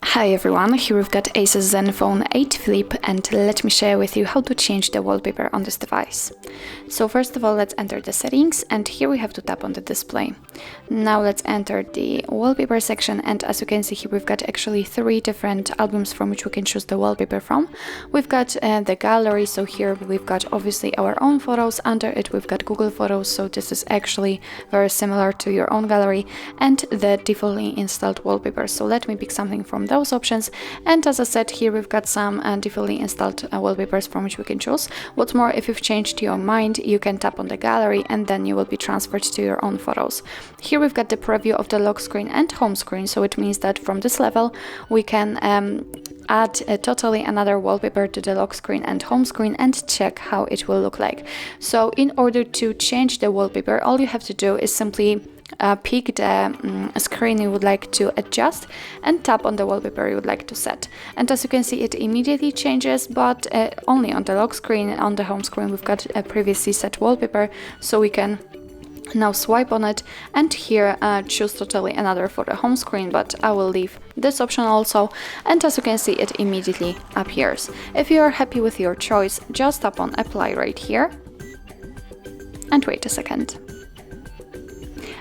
Hi everyone, here we've got ASUS ZenFone 8 Flip, and let me share with you how to change the wallpaper on this device. So first of all, let's enter the settings, and here we have to tap on the display. Now let's enter the wallpaper section, and as you can see here, we've got actually 3 different albums from which we can choose the wallpaper from. We've got the gallery, so here we've got obviously our own photos. Under it we've got Google Photos, so this is actually very similar to your own gallery, and the defaultly installed wallpaper. So let me pick something from those options, and as I said, here we've got some defaultly installed wallpapers from which we can choose. What's more, if you've changed your mind, you can tap on the gallery and then you will be transferred to your own photos. Here we've got the preview of the lock screen and home screen, so it means that from this level we can add totally another wallpaper to the lock screen and home screen and check how it will look like. So in order to change the wallpaper, all you have to do is simply pick the screen you would like to adjust and tap on the wallpaper you would like to set. And as you can see, it immediately changes, but only on the lock screen. On the home screen we've got a previously set wallpaper, so we can now swipe on it and here choose totally another for the home screen, but I will leave this option also, and as you can see, it immediately appears. If you are happy with your choice, just tap on apply right here and wait a second.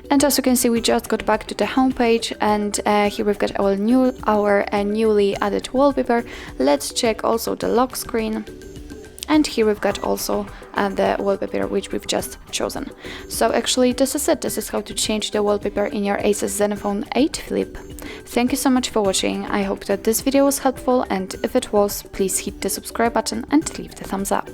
And as you can see, we just got back to the home page, and here we've got our newly added wallpaper. Let's check also the lock screen, and here we've got also the wallpaper which we've just chosen. So actually this is it. This is how to change the wallpaper in your ASUS ZenFone 8 Flip. Thank you so much for watching. I hope that this video was helpful, and if it was, please hit the subscribe button and leave the thumbs up.